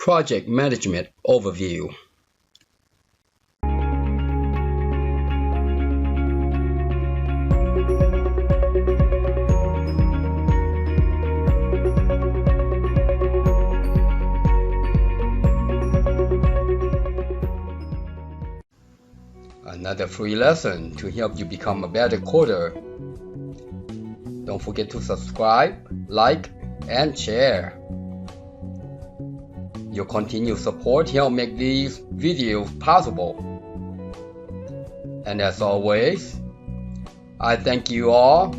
Project Management Overview. Another free lesson to help you become a better coder. Don't forget to subscribe, like, and share. Your continued support helps make these videos possible. And as always, I thank you all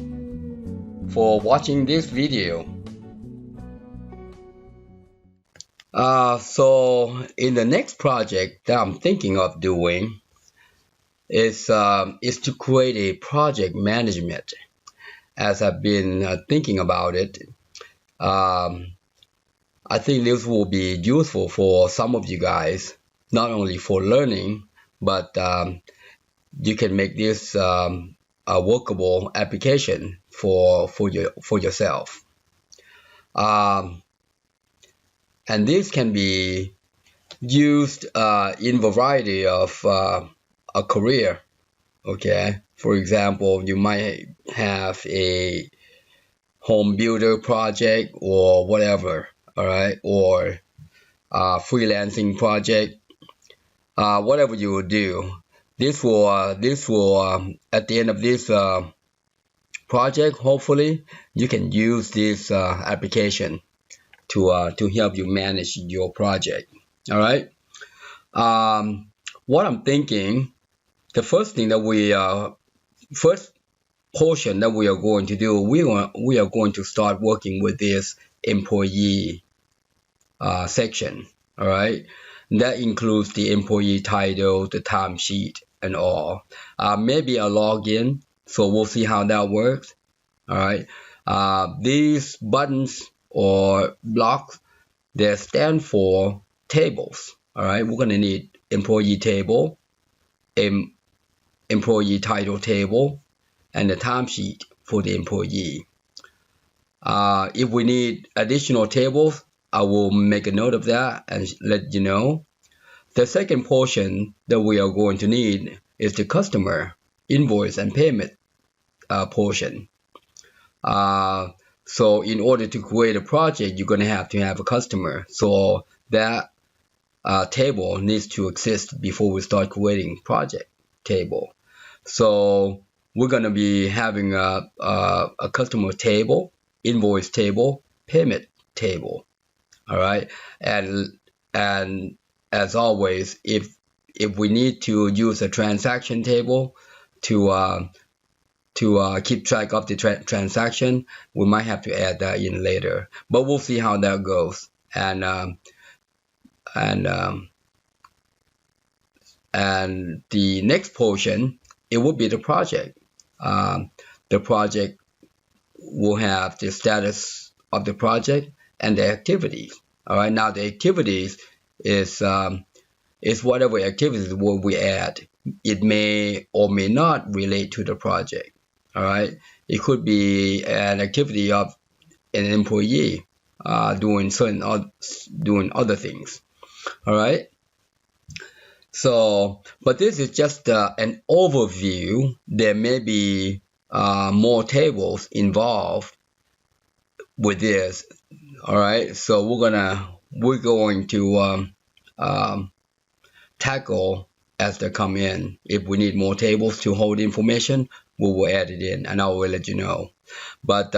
for watching this video. So in the next project that I'm thinking of doing is to create a project management. As I've been thinking about it, I think this will be useful for some of you guys, not only for learning, but you can make this a workable application for yourself. And this can be used in variety of a career. Okay, for example, you might have a home builder project or whatever. All right, or freelancing project, whatever you will do. This will at the end of this project, hopefully you can use this application to help you manage your project. All right. What I'm thinking, the first thing that first portion that we are going to do, we are going to start working with this employee section. All right, that includes the employee title, the timesheet, and all. Maybe a login, so we'll see how that works. All right, these buttons or blocks, they stand for tables. All right, we're gonna need employee table, employee title table, and the timesheet for the employee. If we need additional tables, I will make a note of that and let you know. The second portion that we are going to need is the customer invoice and payment portion. So in order to create a project, you're going to have a customer. So that table needs to exist before we start creating project table. So we're going to be having a customer table, invoice table, payment table. All right, and as always, if we need to use a transaction table to keep track of the transaction, we might have to add that in later. But we'll see how that goes. And the next portion, it will be the project. The project will have the status of the project and the activities. All right. Now the activities is whatever activities will we add. It may or may not relate to the project. All right. It could be an activity of an employee doing other things. All right. So, but this is just an overview. There may be more tables involved with this. All right, so we're going to tackle as they come in. If we need more tables to hold information, we will add it in, and I will let you know. But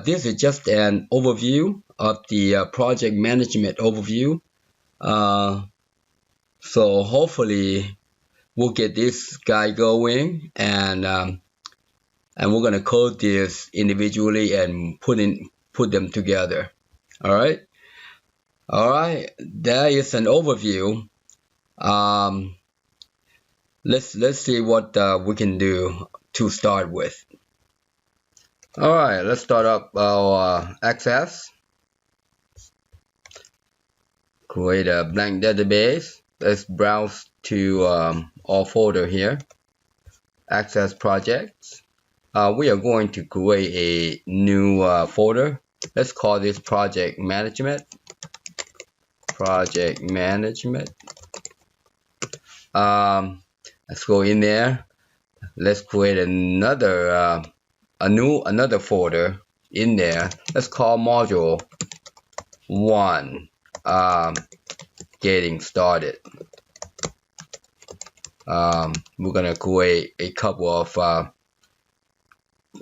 this is just an overview of the project management overview. So hopefully we'll get this guy going, and we're gonna code this individually and put them together. All right, that is an overview. Let's see what we can do to start with. All right, let's start up our Access. Create a blank database. Let's browse to our folder here, Access Projects. We are going to create a new folder. Let's call this Project Management. project management. Let's go in there. Let's create another another folder in there. Let's call module 1 getting started. We're gonna create a couple of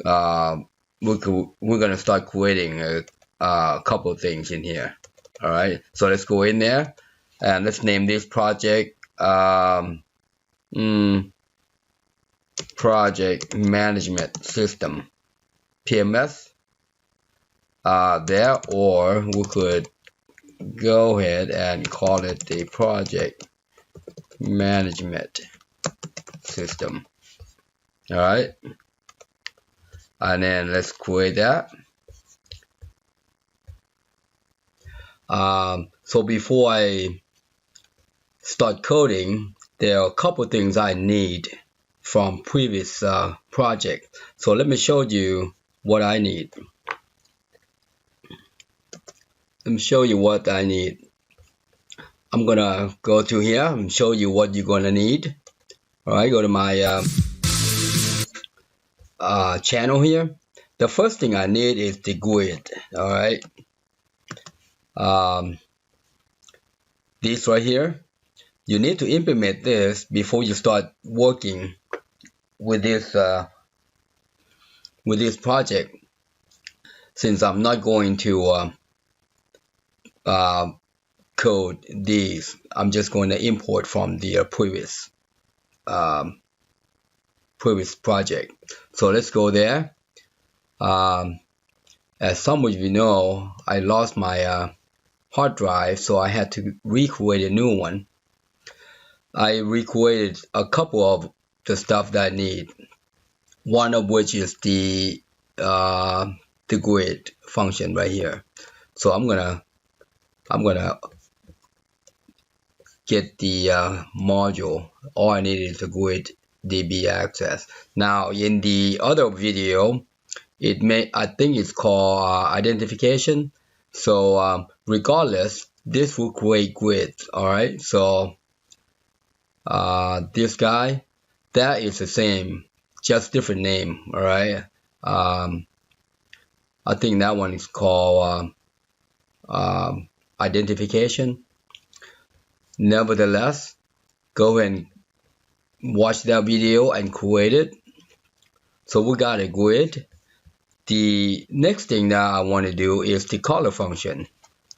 we're gonna start creating a couple of things in here. All right, so let's go in there and let's name this project project management system, PMS there, or we could go ahead and call it the project management system. All right, and then let's create that. So before I start coding, there are a couple things I need from previous project. So let me show you what I need. Let me show you what I need. I'm gonna go to here and show you what you're gonna need. All right, go to my channel here. The first thing I need is the grid. All right, this right here. You need to implement this before you start working with this project. Since I'm not going to code these, I'm just going to import from the previous project. So let's go there. As some of you know, I lost my hard drive, so I had to recreate a new one. I recreated a couple of the stuff that I need. One of which is the grid function right here. So I'm gonna get the module. All I need is the grid DB access. Now in the other video, I think it's called identification. So regardless, this will create grids. All right. So this guy, that is the same, just different name. All right. I think that one is called identification. Nevertheless, go and watch that video and create it. So we got a grid. The next thing that I want to do is the color function.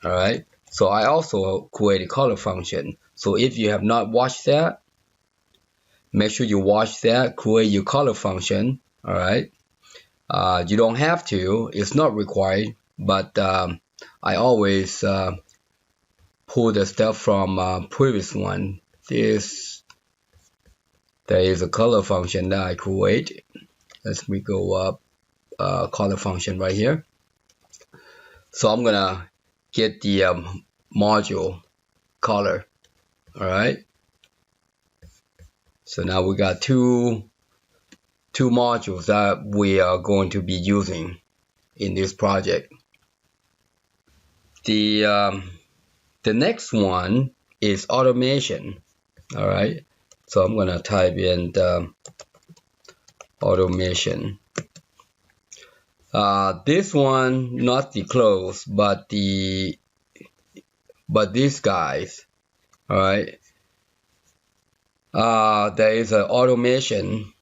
All right. So I also create a color function. So if you have not watched that, make sure you watch that, create your color function. All right. You don't have to, it's not required, but I always pull the stuff from previous one. There is a color function that I create. Let me go up, color function right here. So I'm gonna get the module color. All right. So now we got two modules that we are going to be using in this project. The next one is automation. All right. So I'm gonna type in the automation. This one, not the close, but these guys. All right. There is an automation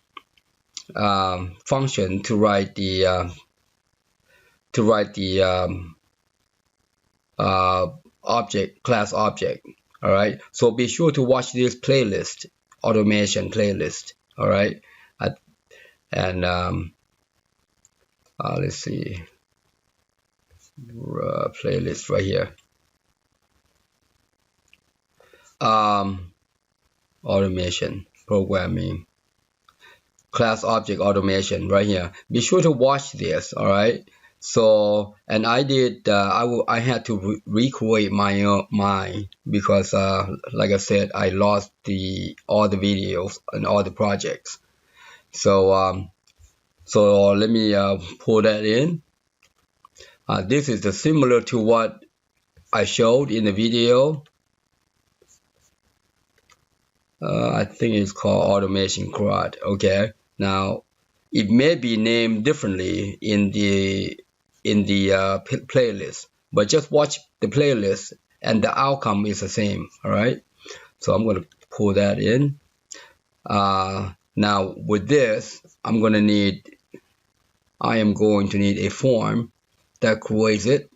function to write the object, class object. All right. So be sure to watch this playlist, automation playlist. All right. And let's see, playlist right here. Automation, programming, class object automation right here. Be sure to watch this. All right. So, and I did, I had to recreate mine because, like I said, I lost all the videos and all the projects. So, so let me pull that in. This is similar to what I showed in the video. I think it's called automation CRUD. Okay, now it may be named differently in the playlist, but just watch the playlist and the outcome is the same. All right, so I'm going to pull that in. Now with this, I am going to need a form that creates it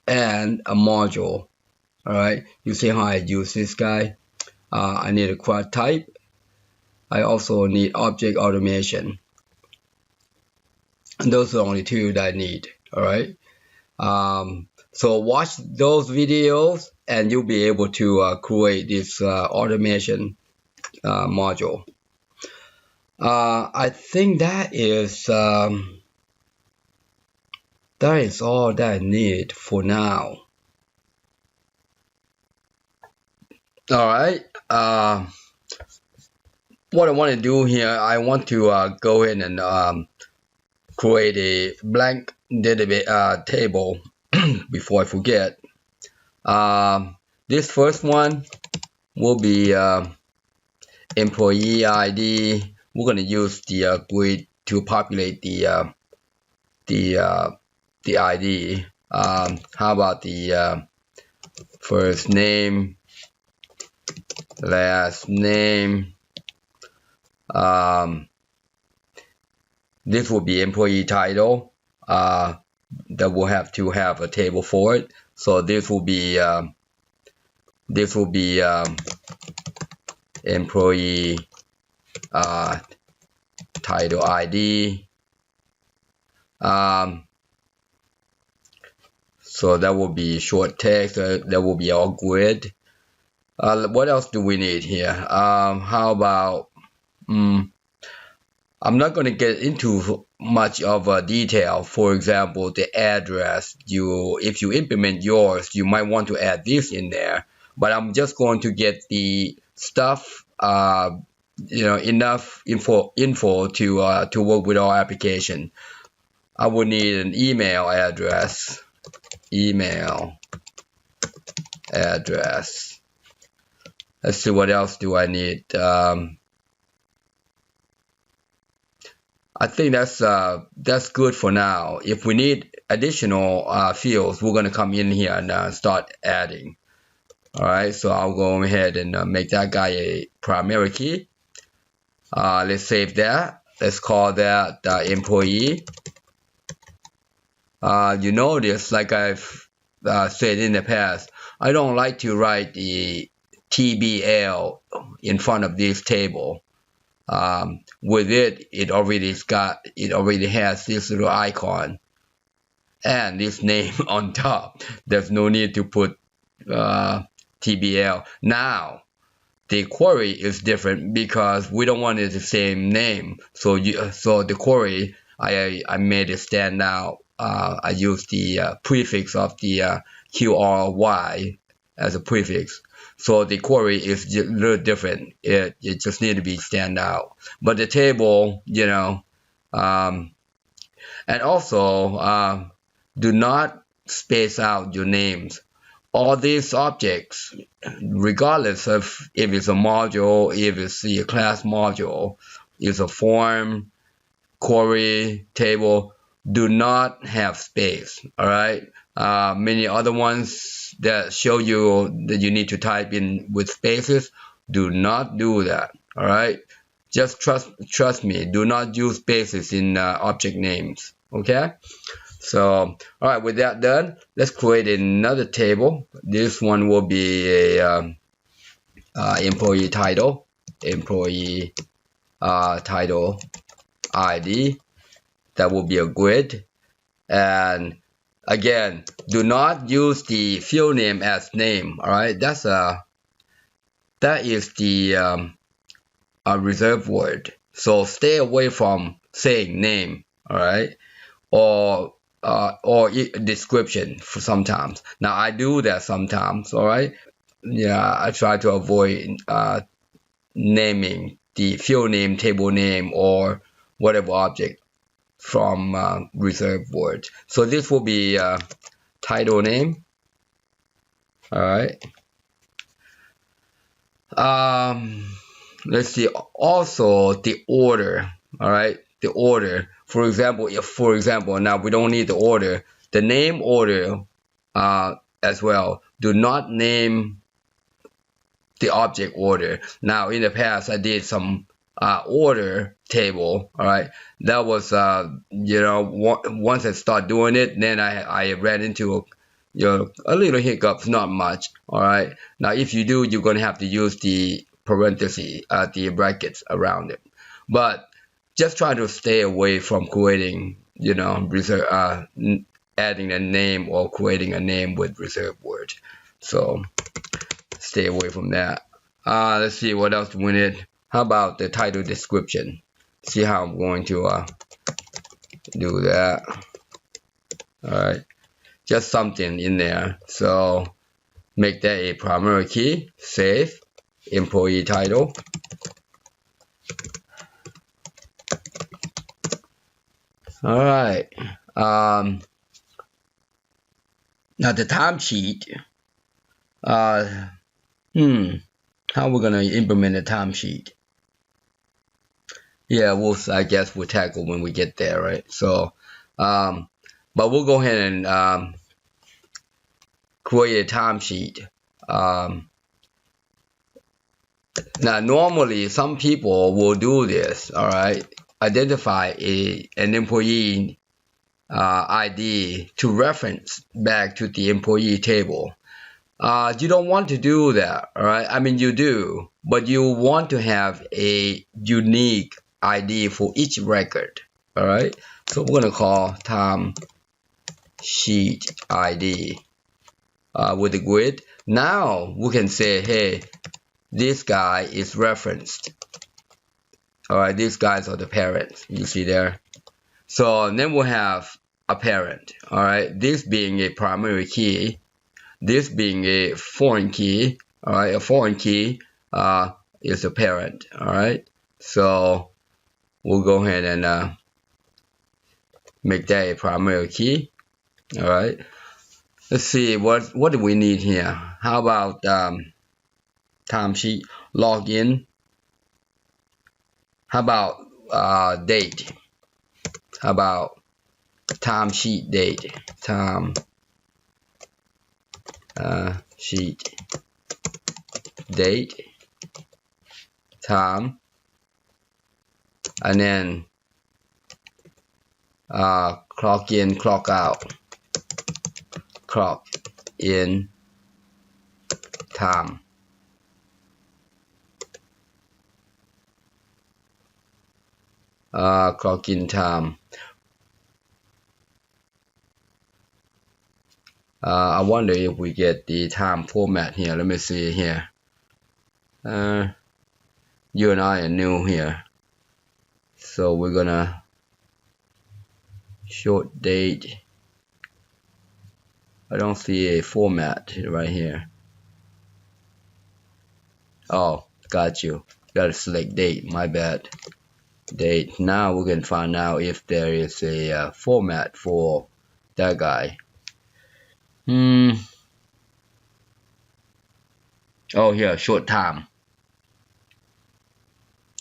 and a module. All right, you see how I use this guy. I need a CRUD type. I also need object automation. And those are the only two that I need. All right. So watch those videos and you'll be able to create this automation module. I think that is all that I need for now. All right. What I want to do here, I want to go in and create a blank database table before I forget. This first one will be employee ID. We're going to use the GUID to populate the ID. How about the first name, last name? This will be employee title. That will have to have a table for it. So this will be employee title ID. So that will be short text. That will be our GUID. What else do we need here? How about I'm not going to get into much of a detail. For example, the address. If you implement yours, you might want to add this in there. But I'm just going to get the stuff, enough info to work with our application. I will need an email address. Let's see, what else do I need? I think that's good for now. If we need additional fields, we're going to come in here and start adding. All right, so I'll go ahead and make that guy a primary key. Let's save that. Let's call that employee. You notice, like I've said in the past, I don't like to write the TBL in front of this table. With it already has this little icon and this name on top. There's no need to put TBL. Now the query is different because we don't want it the same name. So the query, I made it stand out. I used the prefix of the QRY as a prefix. So the query is a little different. It just need to be stand out. But the table, and also do not space out your names. All these objects, regardless of if it's a module, if it's a class module, it's a form, query, table, do not have space. All right. Many other ones that show you that you need to type in with spaces, do not do that. All right, just trust me, do not use spaces in object names. Okay, so all right, with that done, let's create another table. This one will be a employee title title ID. That will be a GUID. And again, do not use the field name as name. All right, that is the reserved word. So stay away from saying name. All right, or description for sometimes. Now I do that sometimes. All right, yeah, I try to avoid naming the field name, table name, or whatever object from reserved words. So this will be title name. All right. Let's see. Also, the order. All right, the order. For example, now we don't need the order. The name order as well. Do not name the object order. Now, in the past, I did some order table. All right, that was once I start doing it, then I ran into a little hiccups, not much. All right, now if you do, you're gonna have to use the parentheses, the brackets around it. But just try to stay away from creating, adding a name or creating a name with reserved words. So stay away from that. Let's see what else we need. How about the title description? See how I'm going to do that. All right, just something in there. So make that a primary key. Save. Employee title. All right. Now the timesheet. How we're gonna implement a timesheet? Yeah, I guess we'll tackle when we get there, right? So, but we'll go ahead and create a timesheet. Now, normally, some people will do this, all right? Identify an employee ID to reference back to the employee table. You don't want to do that, all right? I mean, you do, but you want to have a unique ID for each record, all right? So we're going to call time sheet ID with the grid. Now we can say, hey, this guy is referenced. All right, these guys are the parents. You see there. So then we'll have a parent. All right, this being a primary key, this being a foreign key. All right, a foreign key is a parent. All right, so we'll go ahead and make that a primary key. All right, let's see what do we need here. How about timesheet login? How about date? How about timesheet date? Time sheet date, time, and then clock in, clock out, clock in time. Clock in time. I wonder if we get the time format here. Let me see here. You and I are new here, so we're gonna short date. I don't see a format right here. Oh, got you. Gotta select date. My bad. Date. Now we can find out if there is a format for that guy. Oh, here, short time.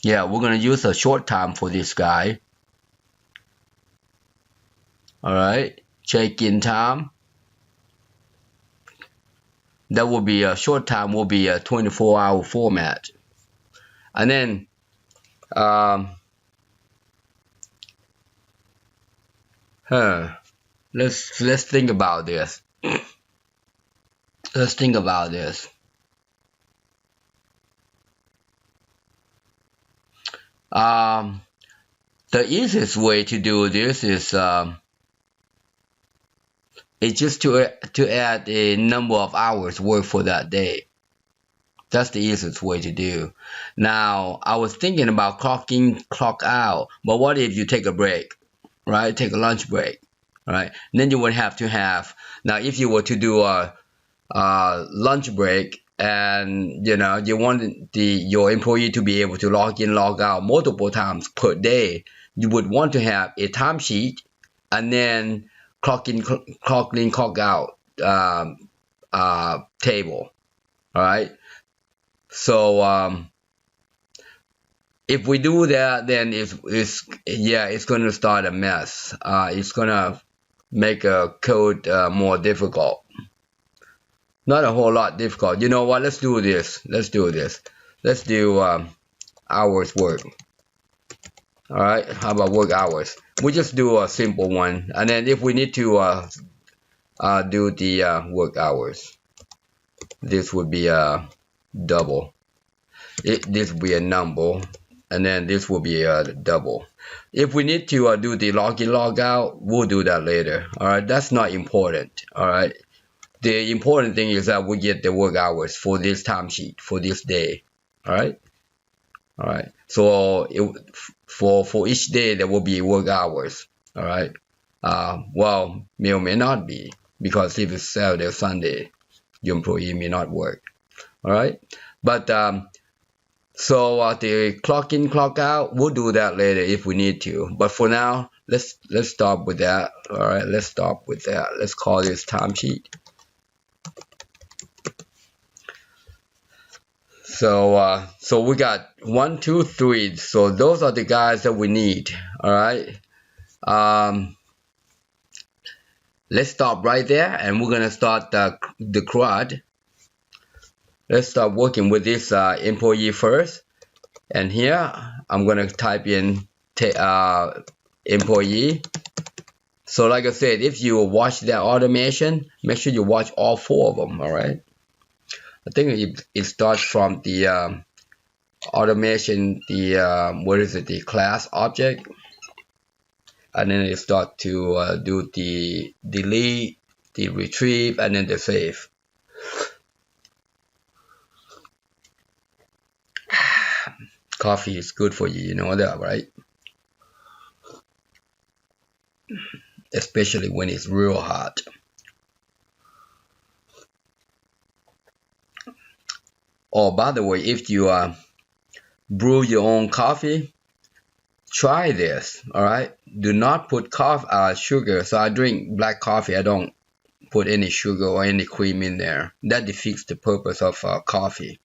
Yeah, we're gonna use a short time for this guy. All right, check-in time. That will be a short time. Will be a 24-hour format, and then let's think about this. Let's think about this. The easiest way to do this is it's just to add a number of hours work for that day. That's the easiest way to do. Now, I was thinking about clock in, clock out, but what if you take a break, right? Take a lunch break, right? Then you would have to have, now if you were to do a lunch break and you want your employee to be able to log in, log out multiple times per day, you would want to have a timesheet and then clock in, clock out table. All right. So if we do that, then it's going to start a mess. It's going to make a code more difficult. Not a whole lot difficult. You know what? Let's do this. Let's do hours work. All right. How about work hours? We just do a simple one, and then if we need to do the work hours, this would be a double. This would be a number, and then this will be a double. If we need to do the login logout, we'll do that later. All right. That's not important. All right. The important thing is that we get the work hours for this timesheet for this day. All right. So for each day there will be work hours. All right. Well, may or may not be, because if it's Saturday or Sunday, your employee may not work. All right. But so the clock in, clock out, we'll do that later if we need to. But for now, let's stop with that. All right. Let's stop with that. Let's call this timesheet. So we got 1, 2, 3. So those are the guys that we need. All right. Let's stop right there, and we're gonna start the CRUD. Let's start working with this employee first. And here I'm gonna type in employee. So like I said, if you watch that automation, make sure you watch all 4 of them. All right. I think it starts from the automation, the class object, and then it starts to do the delete, the retrieve, and then the save. Coffee is good for you, you know that, right? Especially when it's real hot. Oh, by the way, if you brew your own coffee, try this. All right. Do not put sugar. So I drink black coffee. I don't put any sugar or any cream in there. That defeats the purpose of coffee.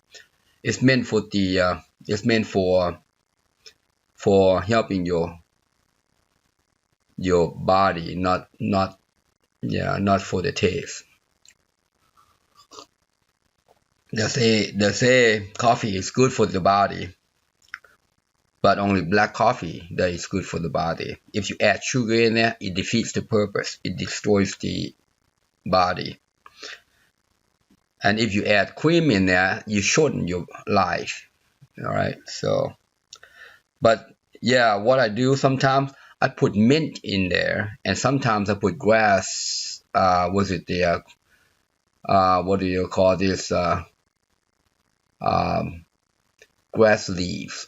It's meant for the. It's meant for helping your body, not for the taste. They say coffee is good for the body, but only black coffee that is good for the body. If you add sugar in there, it defeats the purpose. It destroys the body. And if you add cream in there, you shorten your life. All right. So, but yeah, what I do sometimes, I put mint in there, and sometimes I put grass. What do you call this? Grass leaves.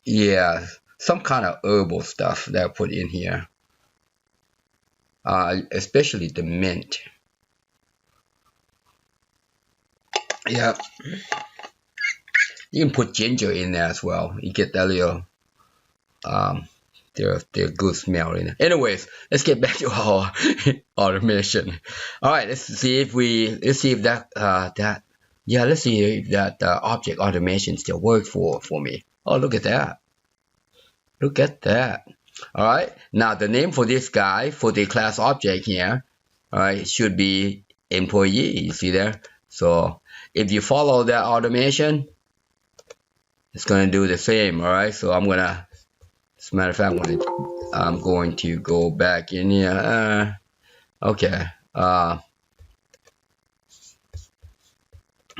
Yeah, some kind of herbal stuff that I put in here. Especially the mint. Yeah. You can put ginger in there as well. You get that little their good smell in it. Anyways, let's get back to our automation. All right, let's see if that object automation still works for me. Oh, look at that. Look at that. All right. Now the name for this guy, for the class object here, all right, should be employee. You see there? So if you follow that automation, it's gonna do the same. All right. So I'm gonna, as a matter of fact, I'm going to go back in here. Okay.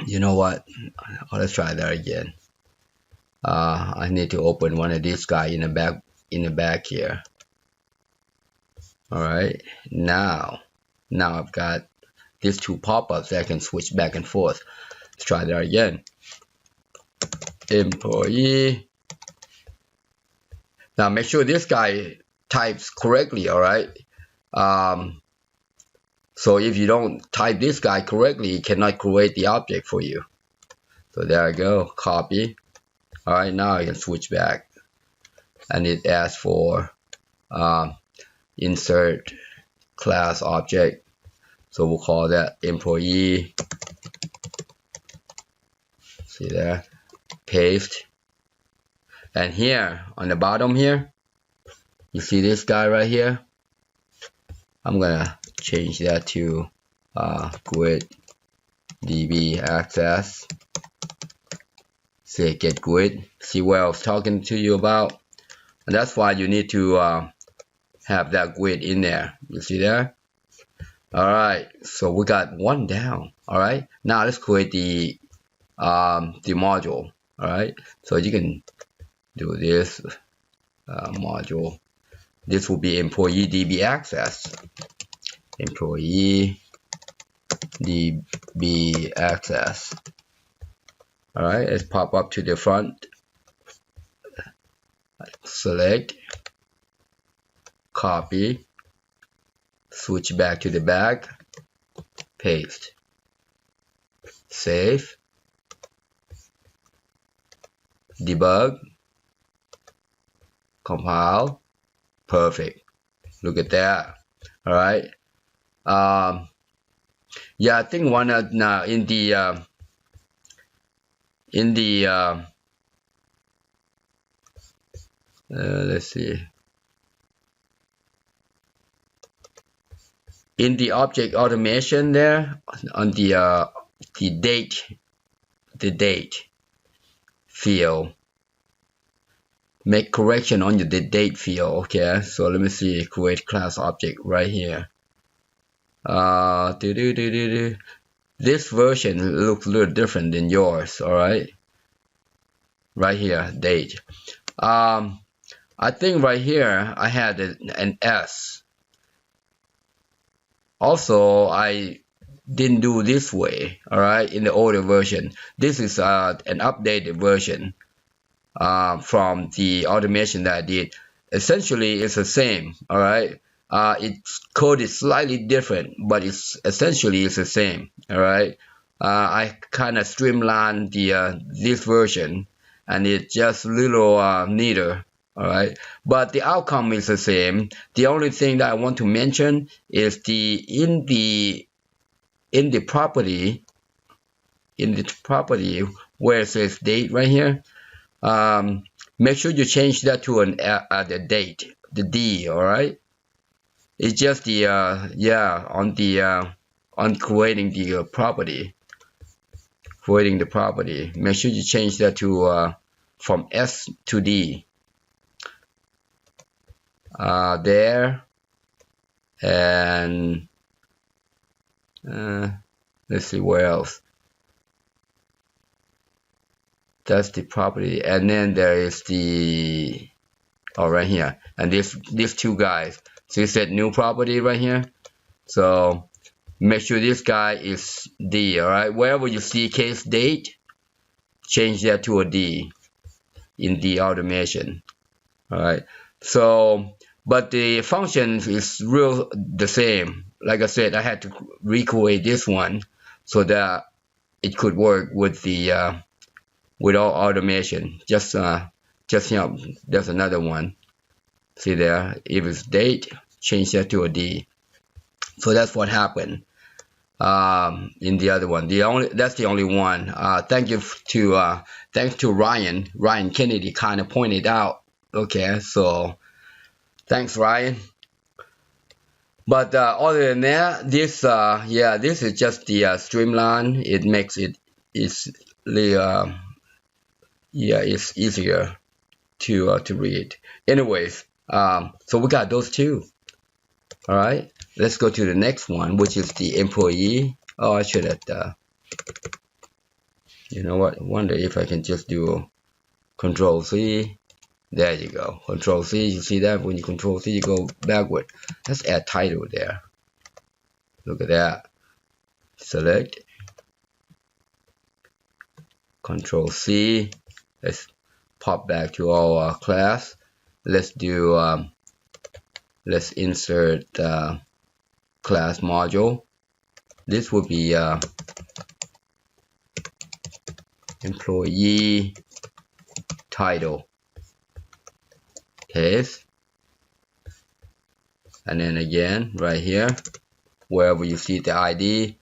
You know what? Let's try that again. I need to open one of these guys in the back here. All right. Now I've got these 2 pop-ups that I can switch back and forth. Let's try that again. Employee. Now make sure this guy types correctly. All right. So if you don't type this guy correctly, it cannot create the object for you. So there I go. Copy. All right. Now I can switch back, and it asks for insert class object. So we'll call that employee. See there, paste. And here on the bottom here, you see this guy right here. I'm gonna change that to GUID DB access. Say get GUID. See what I was talking to you about. And that's why you need to have that GUID in there. You see there? Alright, so we got one down. Alright, now let's create the module. Alright, so you can do this module. This will be employee DB access. Employee DB access. Alright, let's pop up to the front. Select, copy, switch back to the back, paste, save, debug, compile, perfect. Look at that. All right. Yeah, I think one now in the let's see. In the object automation there, on the date field, make correction on the date field. Okay, so let me see, create class object right here. This version looks a little different than yours. All right, right here, date. I think right here I had an S. Also, I didn't do this way. All right, in the older version. This is an updated version from the automation that I did. Essentially, it's the same. All right, its code is slightly different, but it's essentially the same. All right, I kind of streamlined this version, and it's just a little neater. All right, but the outcome is the same. The only thing that I want to mention is in the property where it says date right here. Make sure you change that to the date, the D. All right, it's just the on creating the property. Make sure you change that to from S to D. There, and let's see where else. That's the property, and then there is the right here, and these two guys. So you said new property right here. So make sure this guy is D. All right, wherever you see case date, change that to a D in the automation. All right. So, but the function is the same. Like I said, I had to recreate this one so that it could work with the with all automation. Just there's another one. See there, if it's date, change that to a D. So that's what happened in the other one. That's the only one. Thanks to Ryan Kennedy kind of pointed out. Okay, so thanks, Ryan. But other than that, this is just the streamline. It makes it's easier to read. Anyways, so we got those two. All right, let's go to the next one, which is the employee. Oh, I should have. You know what? I wonder if I can just do Control C. There you go. Control C. You see that? When you Control C, you go backward. Let's add title there. Look at that. Select. Control C. Let's pop back to our class. Let's do. Let's insert class module. This will be employee title. Paste, and then again right here, wherever you see the ID,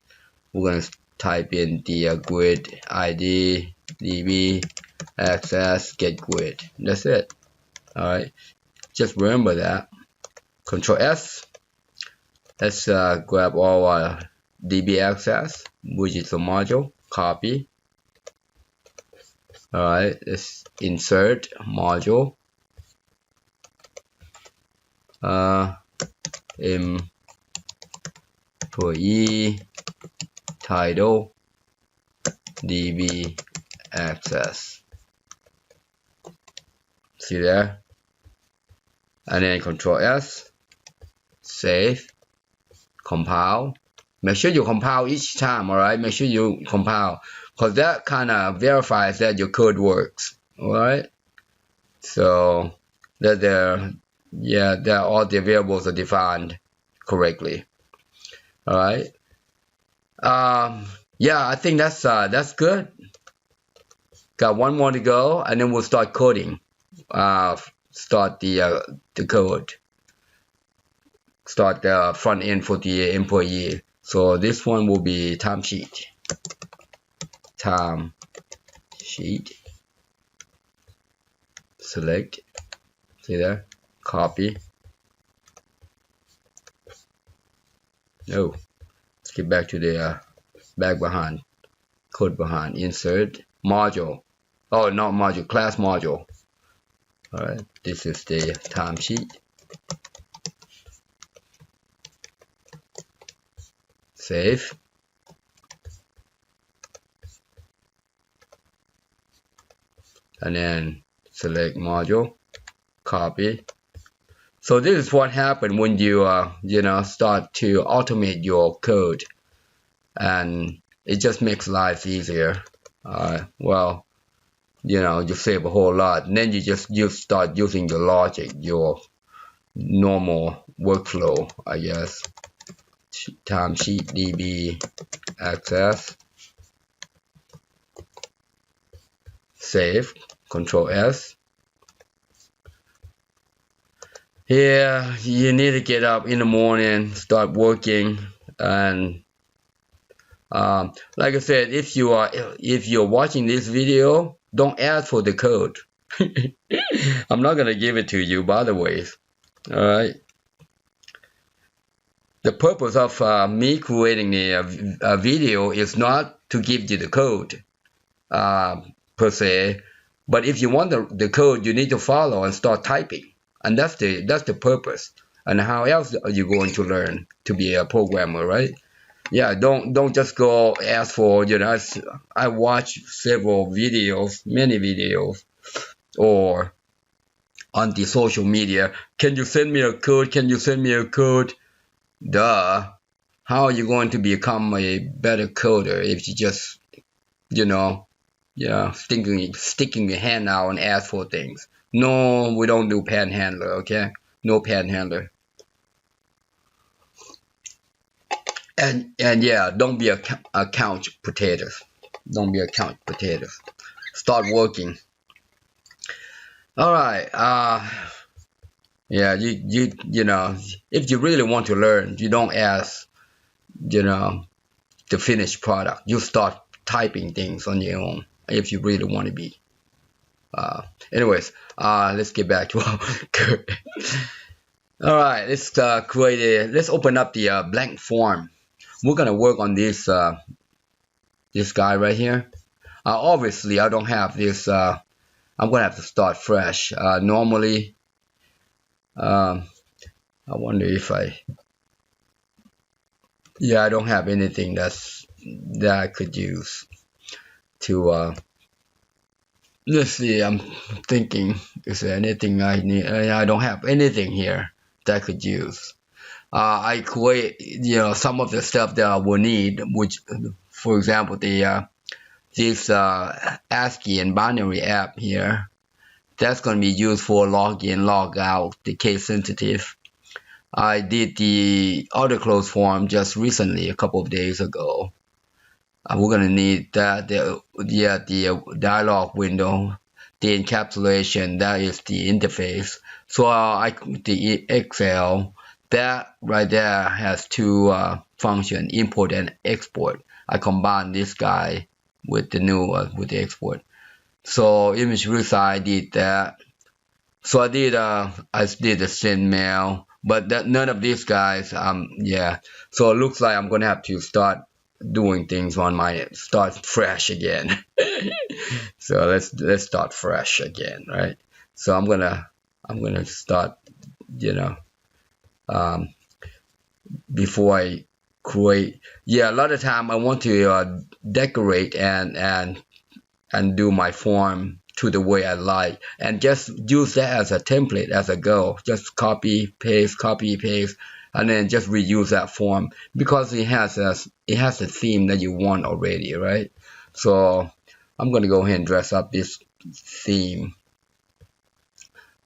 we're going to type in the grid ID db access get grid. That's it. All right, just remember that. Control S. Let's grab all our db access, which is a module. Copy. All right, let's insert module. Employee title db access. See there? And then Control S, save, compile. Make sure you compile each time, alright? Make sure you compile, because that kind of verifies that your code works, alright? So that that all the variables are defined correctly, alright? Yeah, I think that's good. Got one more to go, and then we'll start coding. Start the code. Start the front end for the employee. So this one will be timesheet. Timesheet. Select. See there? Copy. No. Let's get back to the code behind. Insert module. Oh, not module, class module. Alright, this is the timesheet. Save. And then select module, copy. So this is what happened when you start to automate your code, and it just makes life easier. Well, you save a whole lot, and then you start using your logic, your normal workflow, I guess. Timesheet db access, save, Control S. Here you need to get up in the morning, start working, and like I said, if you're watching this video, don't ask for the code. I'm not gonna give it to you, by the way. All right. The purpose of me creating a video is not to give you the code per se, but if you want the code, you need to follow and start typing, and that's the purpose. And how else are you going to learn to be a programmer, right? Yeah, don't just go ask for, I watch several videos, many videos, or on the social media. Can you send me a code? Can you send me a code? Duh. How are you going to become a better coder if you just, sticking your hand out and ask for things? No, we don't do panhandler, okay? No panhandler. And yeah, don't be a couch potatoes. Don't be a couch potatoes. Start working. All right. Yeah, if you really want to learn, you don't ask, the finished product. You start typing things on your own if you really want to be. Anyways, let's get back to our code. All right, let's let's open up the blank form. We're gonna work on this guy right here. Obviously, I don't have this. I'm gonna have to start fresh. Normally, I wonder if I don't have anything that I could use to. Let's see. I'm thinking, is there anything I need? I don't have anything here that I could use. I create, some of the stuff that I will need, which, for example, this ASCII and binary app here, that's going to be used for log in, log out, the case sensitive. I did the auto close form just recently, a couple of days ago. We're going to need that, the dialog window, the encapsulation, that is the interface. So the Excel, that right there has two functions, import and export. I combine this guy with the new with the export. So image resize, I did that. So I did the send mail, but none of these guys, yeah. So it looks like I'm gonna have to start doing things on my start fresh again. So let's start fresh again, right? So I'm gonna start, you know, before I create. Yeah, a lot of time I want to decorate and do my form to the way I like, and just use that as a template as I go. Just copy paste, and then just reuse that form because it has a theme that you want already, right? So I'm gonna go ahead and dress up this theme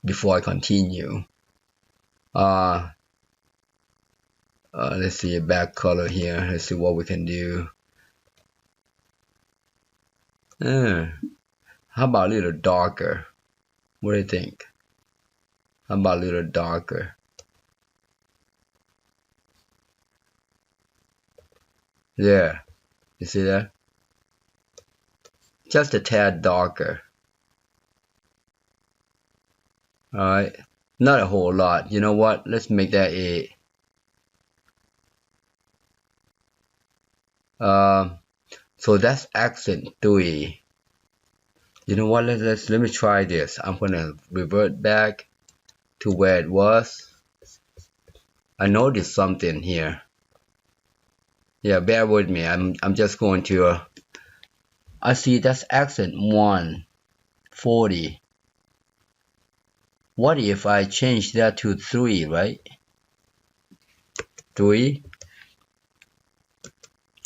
before I continue. Let's see a back color here. Let's see what we can do. How about a little darker? What do you think? How about a little darker? There. You see that? Just a tad darker. Alright. Not a whole lot. You know what? Let's make that a so that's accent 3. You know what? Let me try this. I'm gonna revert back to where it was. I noticed something here. Yeah, bear with me. I'm just going to I see that's accent 140. What if I change that to 3, right? 3.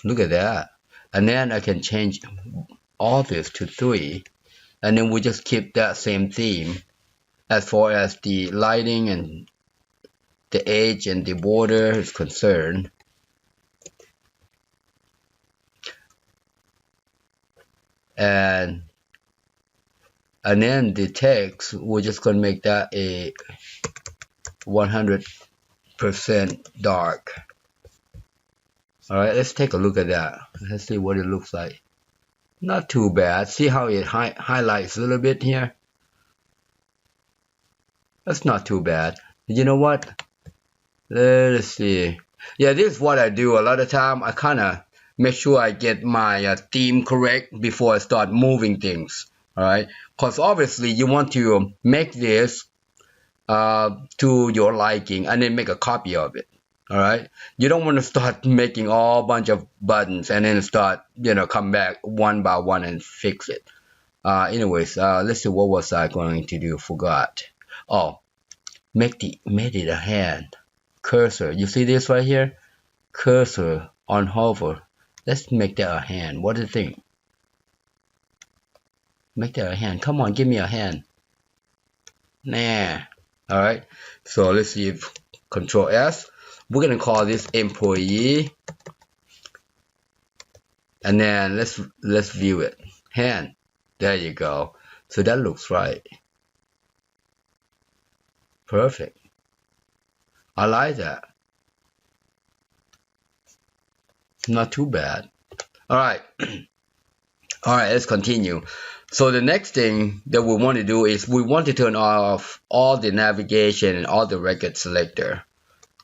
Look at that. And then I can change all this to 3. And then we just keep that same theme as far as the lighting and the edge and the border is concerned. And then the text, we're just gonna make that a 100% dark. Alright, let's take a look at that. Let's see what it looks like. Not too bad. See how it highlights a little bit here? That's not too bad. You know what? Let's see. Yeah, this is what I do. A lot of time I kind of make sure I get my theme correct before I start moving things. Alright, because obviously you want to make this to your liking and then make a copy of it. Alright, you don't want to start making all bunch of buttons and then start, come back one by one and fix it. Anyways, let's see, what was I going to do? Forgot. Oh, made it a hand. Cursor, you see this right here? Cursor on hover. Let's make that a hand. What do you think? Make that a hand. Come on, give me a hand. Nah. Alright, so let's see if Control S. We're gonna call this employee, and then let's view it. Hand. There you go. So that looks right. Perfect. I like that. Not too bad. Alright. Alright, let's continue. So the next thing that we want to do is we want to turn off all the navigation and all the record selector,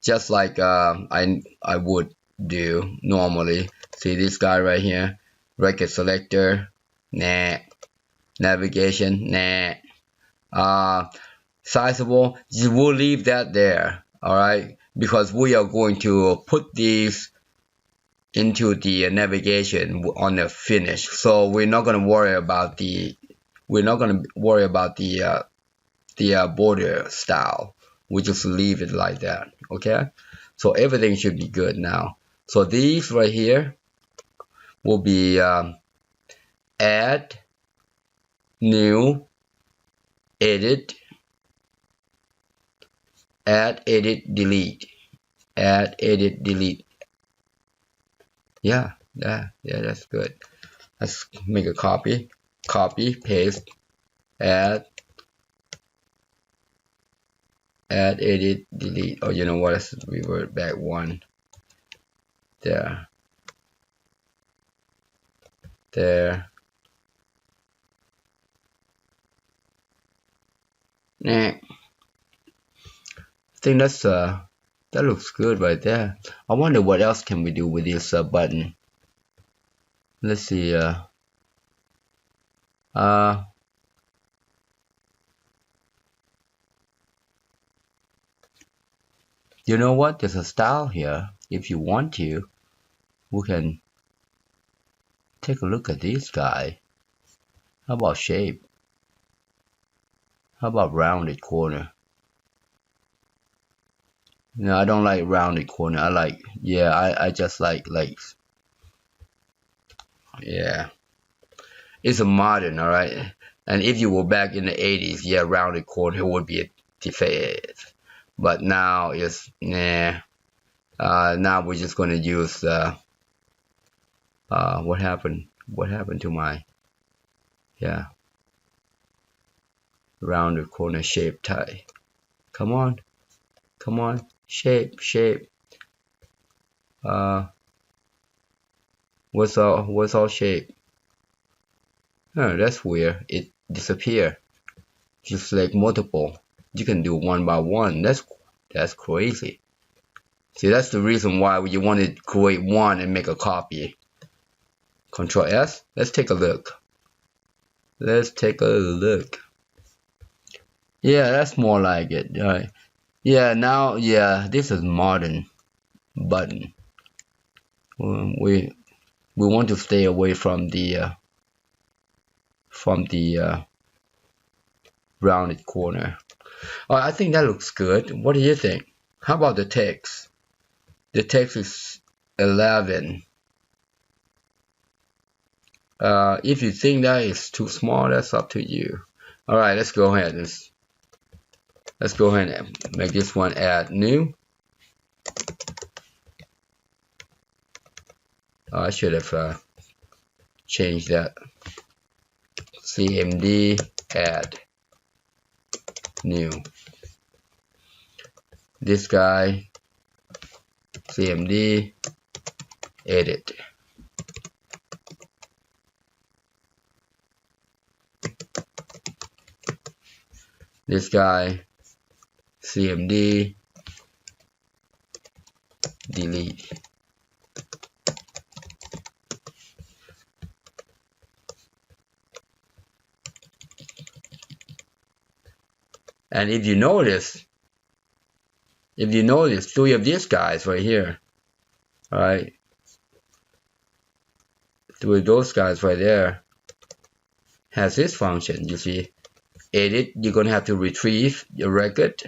just like I would do normally. See this guy right here, record selector, nah. Navigation, nah. Sizable, we'll leave that there. Alright, because we are going to put these into the navigation on the finish, so we're not going to worry about the border style. We just leave it like that. Okay, so everything should be good now. So these right here will be add, new, edit, add, edit, delete, add, edit, delete. Yeah, that's good. Let's make a copy, paste, add, add, edit, delete. Oh, you know what? Let's revert back one. There. Nah. I think that's that looks good right there. I wonder what else can we do with this button. Let's see. You know what? There's a style here. If you want to, we can take a look at this guy. How about shape? How about rounded corner? No, I don't like rounded corner. I like, yeah, I just like, yeah. It's a modern, all right? And if you were back in the 80s, yeah, rounded corner would be a defect. But now it's, nah. Now we're just going to use, what happened? What happened to my, yeah. Rounded corner shape tie. Come on. Come on. Shape. What's all shape? Oh, that's weird. It disappeared. If you select multiple, you can do one by one. That's crazy. See, that's the reason why you want to create one and make a copy. Control S. Let's take a look. Yeah, that's more like it. Yeah, now, yeah, this is modern button. We want to stay away from the rounded corner. I think that looks good. What do you think? How about the text? The text is 11. If you think that is too small, that's up to you. All right, let's go ahead and make this one add new. I should have changed that. CMD add new. This guy CMD edit. This guy CMD delete. And if you notice, three of these guys right here, all right, three of those guys right there has this function. You see, edit, you're gonna have to retrieve your record.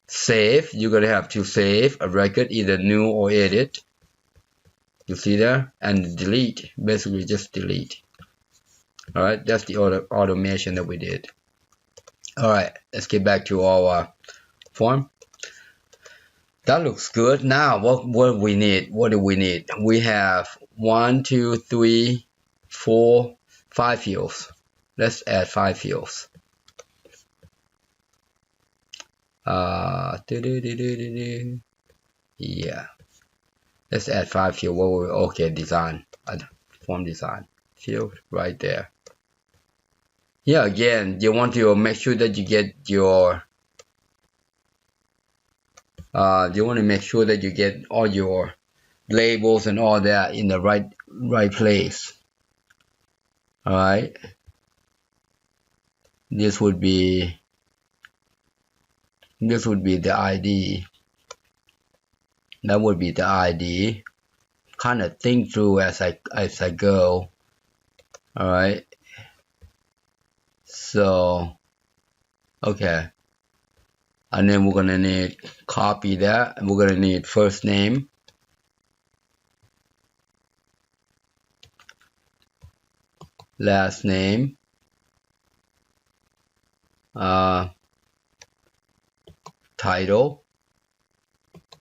Save, you're gonna have to save a record, either new or edit. You see there? And delete, basically just delete. All right, that's the automation that we did. All right, let's get back to our form. That looks good. Now, what we need? What do we need? We have 1, 2, 3, 4, 5 fields. Let's add 5 fields. Yeah. Let's add 5 fields. Okay, design. Form design field right there. Yeah, again, you want to make sure that you get your you want to make sure that you get all your labels and all that in the right place. All right, this would be the ID. That would be the ID. Kind of think through as I go. All right. So, okay. And then we're gonna need copy that, and we're gonna need first name, last name, title,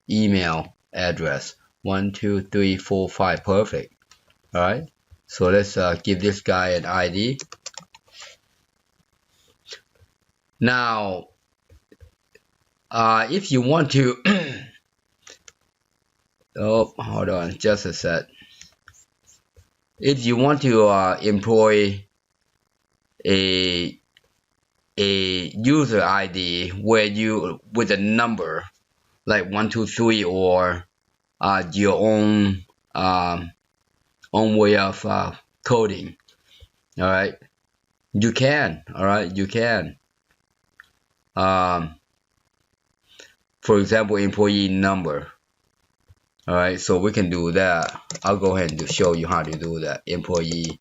email address. 1, 2, 3, 4, 5. Perfect. All right. So let's give this guy an ID. Now, if you want to oh, hold on just a sec. If you want to employ a user ID where you with a number like 1, 2, 3 or your own way of coding, all right, you can, all right, you can. For example, employee number. All right, so we can do that. I'll go ahead and show you how to do that. Employee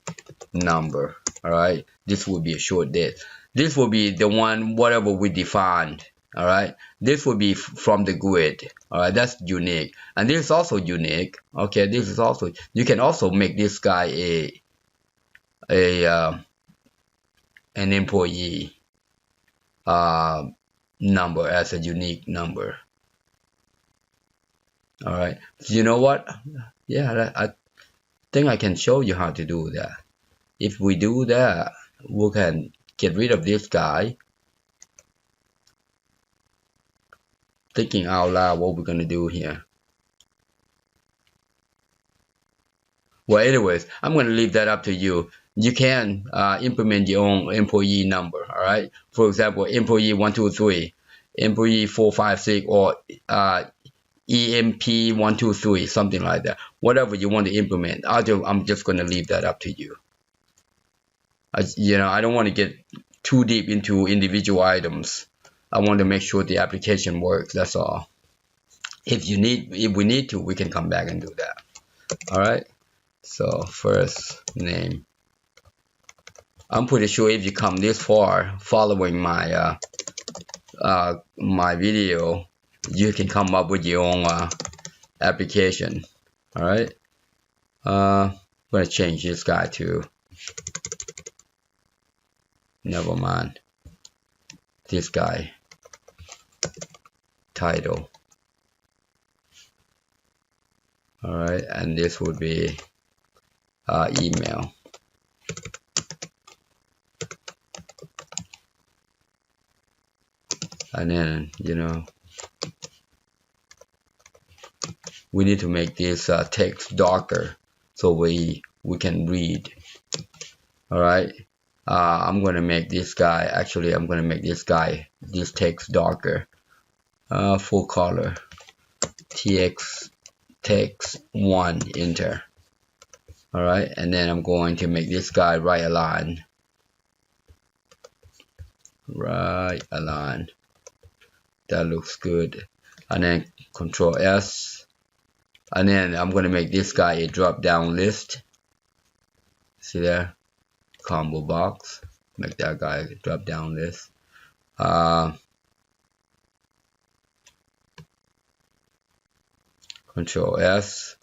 number. All right, this will be a short date. This will be the one whatever we defined. All right, this will be from the grid. All right, that's unique, and this is also unique. Okay, this is also, you can also make this guy an employee number as a unique number. All right, so you know what? Yeah, I think I can show you how to do that. If we do that, we can get rid of this guy. Thinking out loud what we're gonna do here. Well, anyways, I'm gonna leave that up to you. You can implement your own employee number. All right, for example, employee 1, 2, 3, employee 4, 5, 6, or EMP 1, 2, 3, something like that. Whatever you want to implement, I'm just going to leave that up to you. I don't want to get too deep into individual items. I want to make sure the application works. That's all. If we need to, we can come back and do that. All right. So first name. I'm pretty sure if you come this far following my my video, you can come up with your own application. All right, I'm gonna change this guy to, never mind, this guy, title. All right, and this would be email. And then, we need to make this text darker so we can read. All right, I'm going to make this guy, actually I'm going to make this text darker, full color, text 1, enter. All right, and then I'm going to make this guy right align. That looks good. And then Control S, and then I'm going to make this guy a drop down list. See there, combo box, make that guy a drop down list. Control S,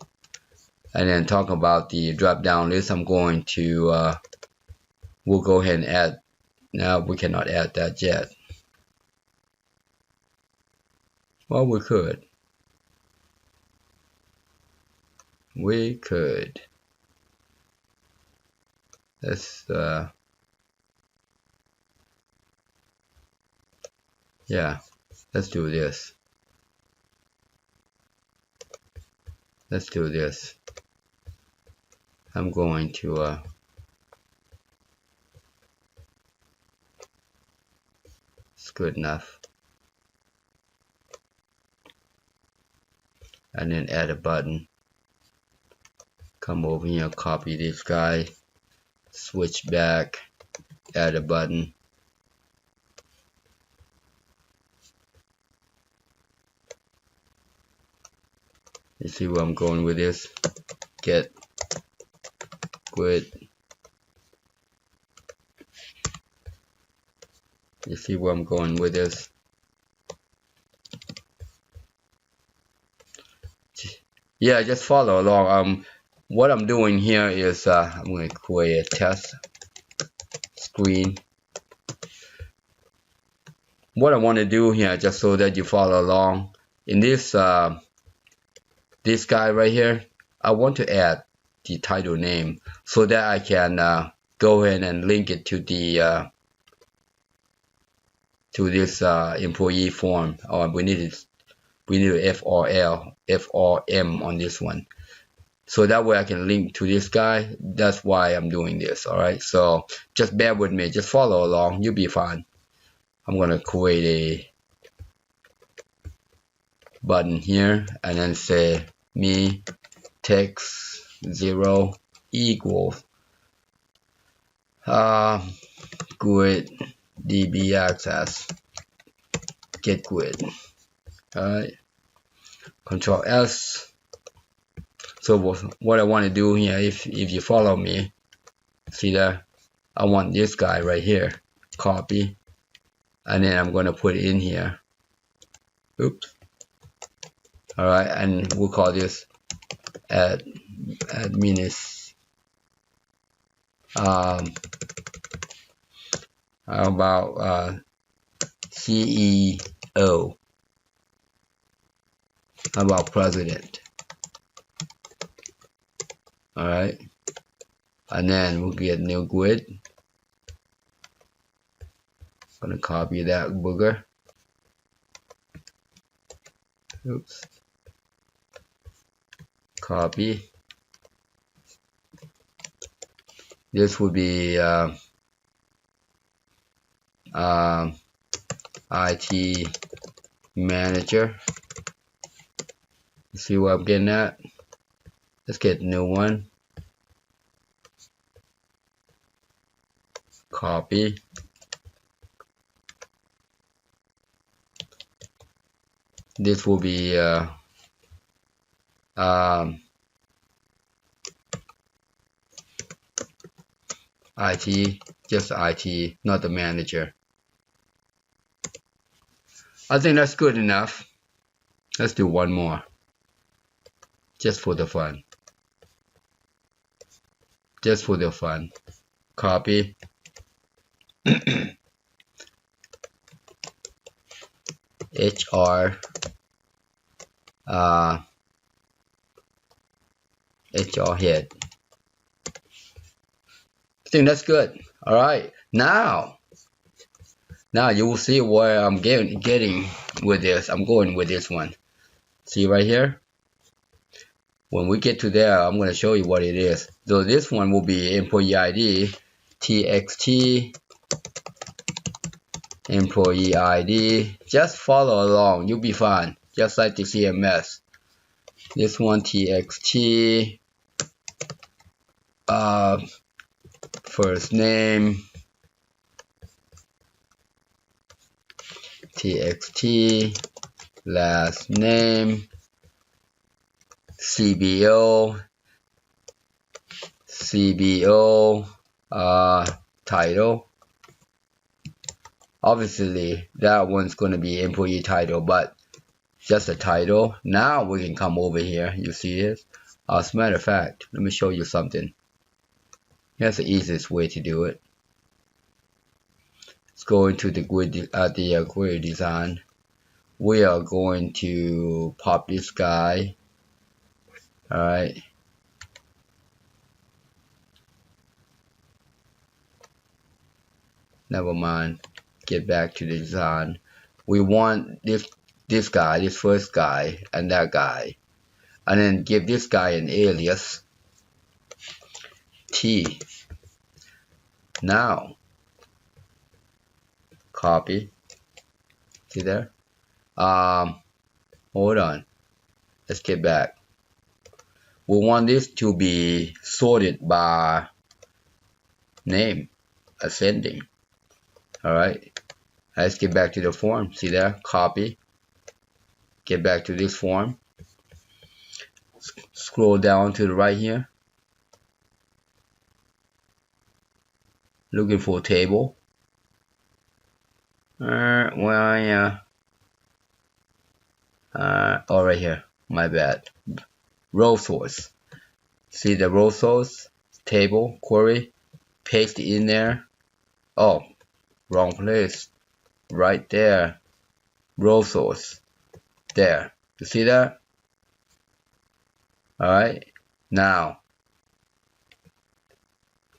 and then talk about the drop down list. I'm going to we'll go ahead and add. Now we cannot add that yet. Well, we could. Let's yeah, let's do this. I'm going to it's good enough. And then add a button. Come over here, copy this guy, switch back, add a button. You see where I'm going with this? Get grid. You see where I'm going with this? Yeah, just follow along. What I'm doing here is I'm going to create a test screen. What I want to do here, just so that you follow along, in this this guy right here, I want to add the title name so that I can go ahead and link it to the to this employee form, or we need FRM on this one. So that way I can link to this guy. That's why I'm doing this. All right. So just bear with me. Just follow along. You'll be fine. I'm going to create a button here and then say me text 0 equals GUID DB access get GUID. All right. Control S. So what I want to do here, if you follow me, see that I want this guy right here, copy, and then I'm going to put it in here. Oops. All right, and we'll call this adminis. How about CEO? How about president? All right, and then we'll get new GUID. Gonna copy that booger. Oops. Copy. This would be IT manager. See what I'm getting at? Let's get a new one. Copy. This will be IT, just IT, not the manager. I think that's good enough. Let's do one more, just for the fun. Just for the fun. Copy. HR head. I think that's good. All right, now you will see where I'm getting with this. I'm going with this one. See right here? When we get to there, I'm going to show you what it is. So this one will be employee ID, TXT, employee ID. Just follow along. You'll be fine. Just like the CMS. This one, TXT, first name, TXT, last name, CBO, title. Obviously, that one's going to be employee title, but just a title. Now we can come over here. You see this? As a matter of fact, let me show you something. Here's the easiest way to do it. Let's go into the query design. We are going to pop this guy. All right. Never mind. Get back to the design. We want this guy, this first guy, and that guy, and then give this guy an alias T. Now copy. See there? Hold on. Let's get back. We want this to be sorted by name, ascending. All right. Let's get back to the form. See there? Copy. Get back to this form. Scroll down to the right here. Looking for a table. Right here. My bad. Row source. See the row source? Table, query. Paste it in there. Oh, wrong place. Right there. Row source. There. You see that? Alright. Now,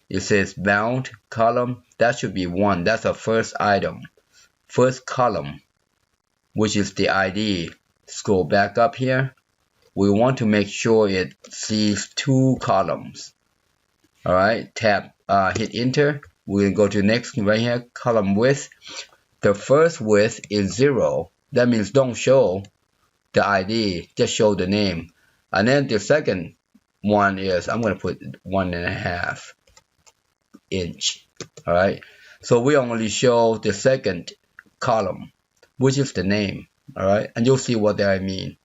it says bound column. That should be 1. That's the first item. first column, which is the ID. Scroll back up here. We want to make sure it sees 2 columns. All right, hit enter. We'll go to next right here, column width. The first width is 0. That means don't show the ID, just show the name. And then the second one is, I'm going to put 1.5 inch. All right, so we only show the second column, which is the name. All right, and you'll see what that I mean.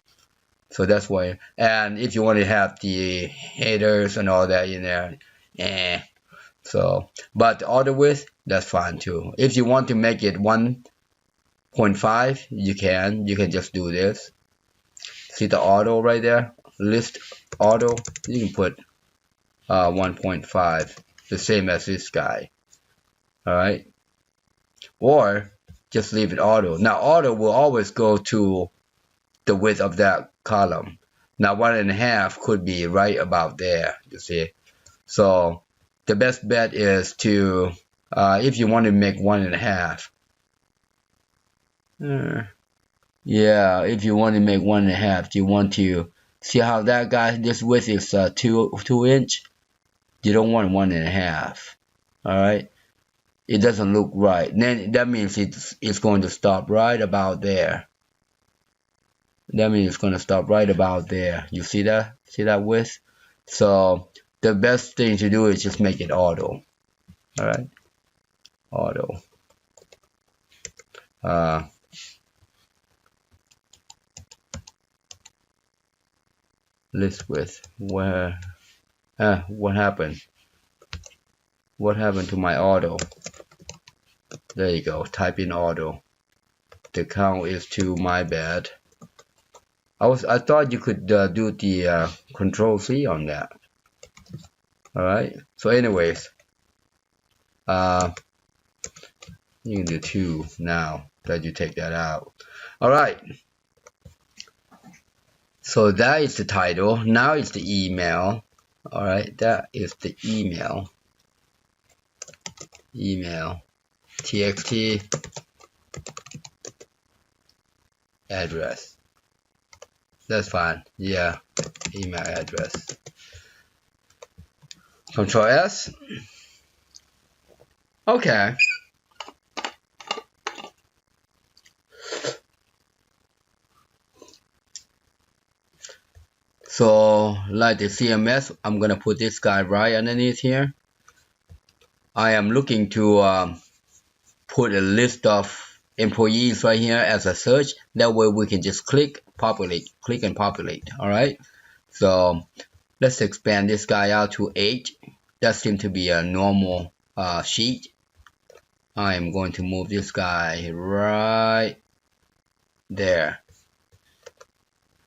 So that's why. And if you want to have the headers and all that in there, so, but the auto width, that's fine too. If you want to make it 1.5, you can just do this. See the auto right there, list auto, you can put 1.5, the same as this guy. All right, or just leave it auto. Now auto will always go to the width of that column. Now 1.5 could be right about there, you see. So the best bet is to, if you want to make 1.5, yeah, if you want to make 1.5, you want to see how that guy, this width is 2 inch. You don't want 1.5. All right, it doesn't look right. Then that means it's going to stop right about there. That means it's going to stop right about there. You see that? See that width? So the best thing to do is just make it auto. All right, auto. List width. Where? What happened? What happened to my auto? There you go. Type in auto. The count is 2. My bad. I thought you could do the Control C on that. All right. So, anyways, you can do 2 now that you take that out. All right. So that is the title. Now it's the email. All right, that is the email. Email, txt, address. That's fine. Yeah, email address. Control S. Okay. So, like the CMS, I'm gonna put this guy right underneath here. I am looking to put a list of employees right here as a search. That way we can just click and populate. All right. So let's expand this guy out to 8. That seems to be a normal sheet. I am going to move this guy right there,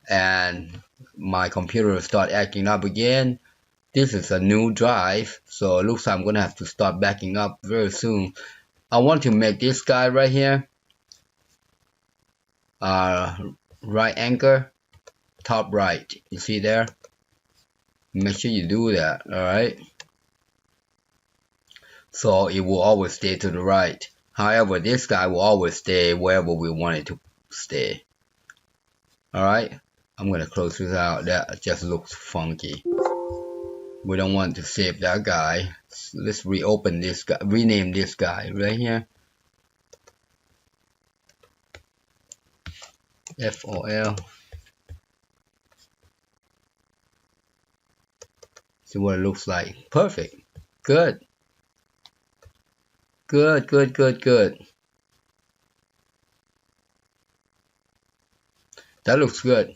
and my computer will start acting up again. This is a new drive, so it looks like I'm gonna have to start backing up very soon. I want to make this guy right here right anchor, top right. You see there? Make sure you do that. All right, so it will always stay to the right. However, this guy will always stay wherever we want it to stay. All right, I'm gonna close this out. That just looks funky. We don't want to save that guy. Let's reopen this guy, rename this guy right here. FOL. See what it looks like. Perfect. Good. Good, good, good, good. That looks good.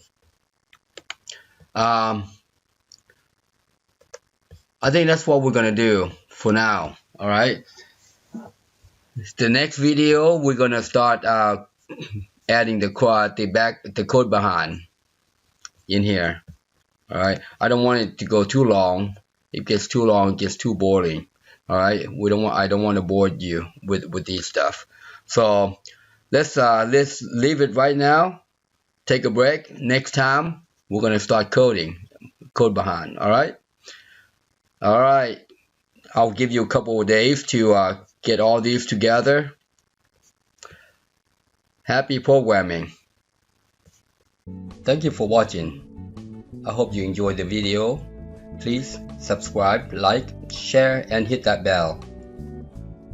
I think that's what we're gonna do for now. All right. The next video we're gonna start adding the code behind in here. All right. I don't want it to go too long. It gets too long, it gets too boring. All right. I don't want to bore you with these stuff. So let's leave it right now. Take a break. Next time we're gonna start code behind. All right. All right, I'll give you a couple of days to get all these together. Happy programming! Thank you for watching. I hope you enjoyed the video. Please subscribe, like, share, and hit that bell.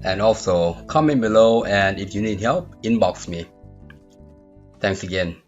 And also comment below, and if you need help, inbox me. Thanks again.